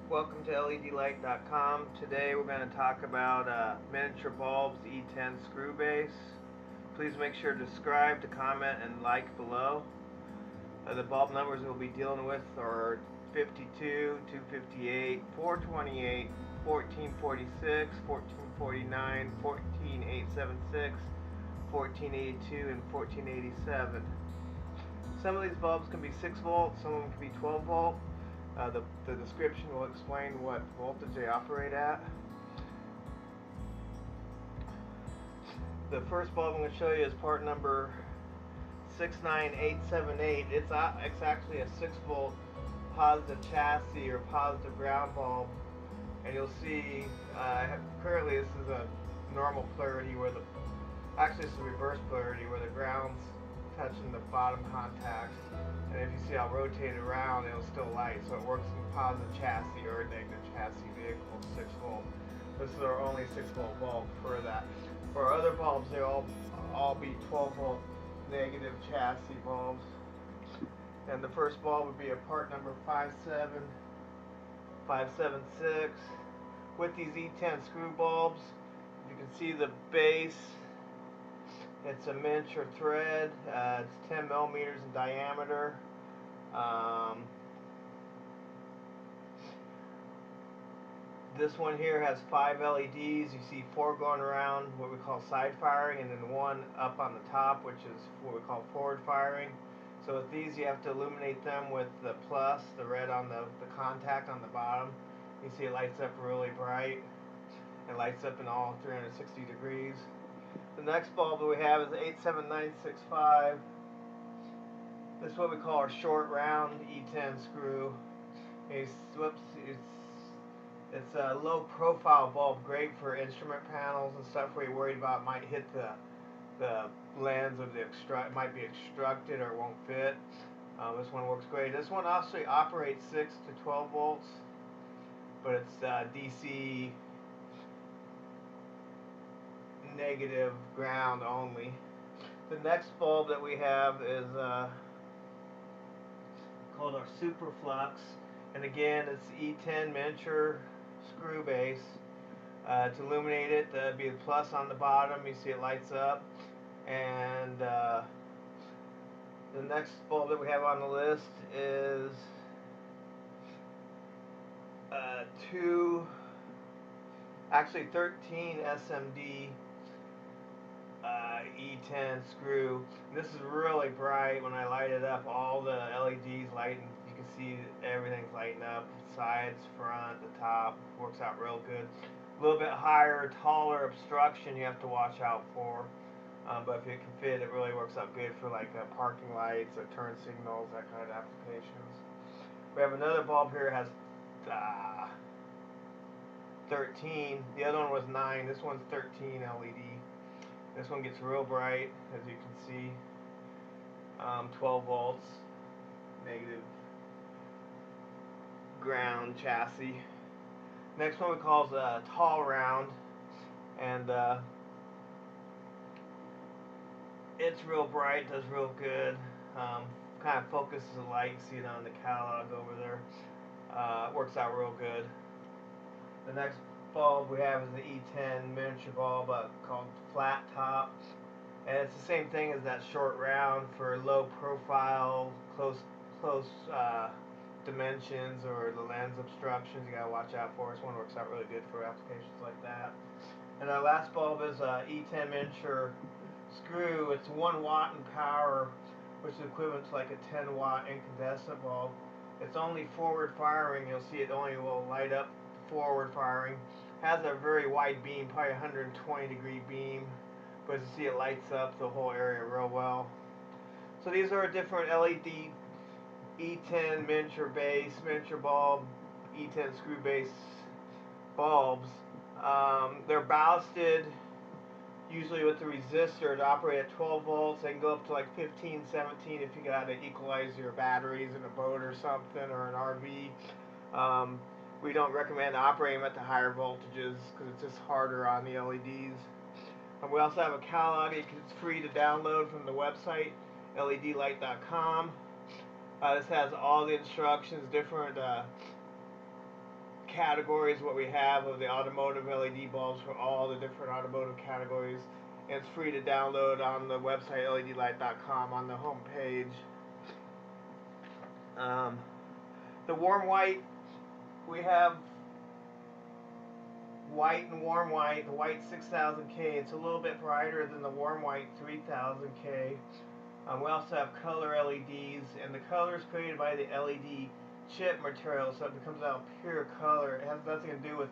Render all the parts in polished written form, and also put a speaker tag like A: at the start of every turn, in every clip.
A: Welcome to LEDlight.com. Today we're going to talk about miniature bulbs, E10 screw base. Please make sure to subscribe, to comment, and like below. The bulb numbers we'll be dealing with are 52, 258, 428, 1446, 1449, 14876, 1482, and 1487. Some of these bulbs can be 6 volt, some of them can be 12 volt. The description will explain what voltage they operate at. The first bulb I'm going to show you is part number 69878. It's actually a 6 volt positive chassis or positive ground bulb, and you'll see currently this is a normal polarity where actually it's a reverse polarity where the ground's touching the bottom contacts, and if you see I'll rotate it around, it'll still light, so it works in positive chassis or negative chassis vehicle, 6 volt. This is our only 6 volt bulb for that. For our other bulbs, they'll all be 12 volt negative chassis bulbs. And the first bulb would be a part number 57576. With these E10 screw bulbs, you can see the base. It's a miniature thread. It's 10 millimeters in diameter. This one here has 5 LEDs. You see 4 going around what we call side firing, and then 1 up on the top, which is what we call forward firing. So with these, you have to illuminate them with the plus, the red on the contact on the bottom. You see it lights up really bright. It lights up in all 360 degrees. The next bulb that we have is 87965. This is what we call our short round E10 screw. It's a low profile bulb, great for instrument panels and stuff where you're worried about it might hit the lens of the it might be obstructed or it won't fit. This one works great. This one actually operates 6 to 12 volts, but it's DC negative ground only. The next bulb that we have is called our Superflux, and again it's E10 miniature screw base. To illuminate it, there'd be a plus on the bottom. You see it lights up. And the next bulb that we have on the list is 13 SMD E10 screw. This is really bright. When I light it up, all the LEDs lighting. You can see everything's lighting up. Sides, front, the top. Works out real good. A little bit higher, taller obstruction you have to watch out for. But if it can fit, it really works out good for like parking lights or turn signals, that kind of applications. We have another bulb here that has 13. The other one was 9. This one's 13 LED. This one gets real bright, as you can see. 12 volts, negative ground chassis. Next one we call is a tall round, and it's real bright, does real good. Kind of focuses the light, you see it on the catalog over there. Works out real good. The next bulb we have is the E10 miniature bulb called flat top, and it's the same thing as that short round for low profile, close dimensions or the lens obstructions. You gotta watch out for. This one works out really good for applications like that. And our last bulb is E10 miniature screw. It's 1 watt in power, which is equivalent to like a 10 watt incandescent bulb. It's only forward firing. You'll see it only will light up forward firing. Has a very wide beam, probably 120 degree beam, but as you see it lights up the whole area real well. So these are different LED E10 miniature base, miniature bulb, E10 screw base bulbs. They're ballasted usually with the resistor to operate at 12 volts. They can go up to like 15, 17 if you got to equalize your batteries in a boat or something, or an RV. We don't recommend operating them at the higher voltages because it's just harder on the LEDs. We also have a catalog. It's free to download from the website, ledlight.com. This has all the instructions, different categories what we have of the automotive LED bulbs for all the different automotive categories. And it's free to download on the website ledlight.com on the home page. The warm white, we have white and warm white. The white 6000K, it's a little bit brighter than the warm white 3000K. We also have color LEDs, and the color is created by the LED chip material, so it becomes out pure color. It has nothing to do with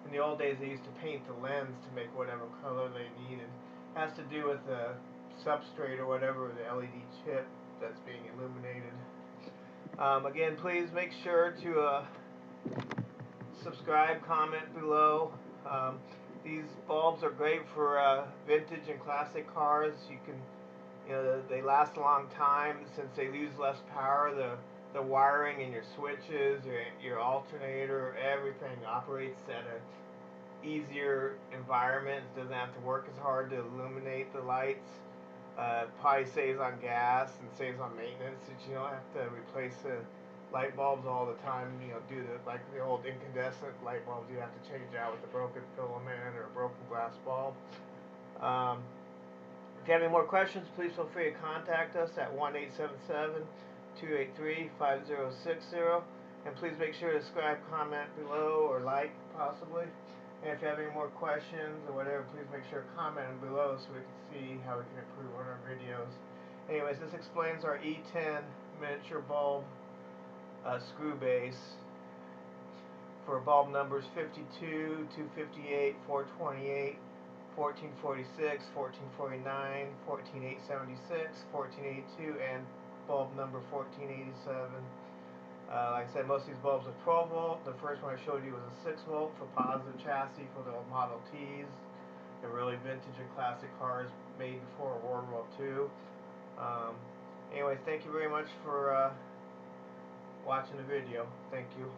A: in the old days they used to paint the lens to make whatever color they needed. It has to do with the substrate or whatever, the LED chip that's being illuminated. Again, please make sure to subscribe, comment below. These bulbs are great for vintage and classic cars. They last a long time since they use less power. The wiring in your switches, your alternator, everything operates at a easier environment. It doesn't have to work as hard to illuminate the lights. Probably saves on gas and saves on maintenance, since you don't have to replace the light bulbs all the time. Like the old incandescent light bulbs you have to change out with a broken filament or a broken glass bulb. If you have any more questions, please feel free to contact us at 1-877-283-5060. And please make sure to subscribe, comment below, or like, possibly. And if you have any more questions or whatever, please make sure to comment them below so we can see how we can improve on our videos. Anyways, this explains our E10 miniature bulb screw base for bulb numbers 52, 258, 428, 1446, 1449, 14876, 1482, and bulb number 1487. Like I said, most of these bulbs are 12 volt. The first one I showed you was a 6 volt for positive chassis for the old Model Ts. They're really vintage and classic cars made before World War II. Anyways, thank you very much for watching the video. Thank you.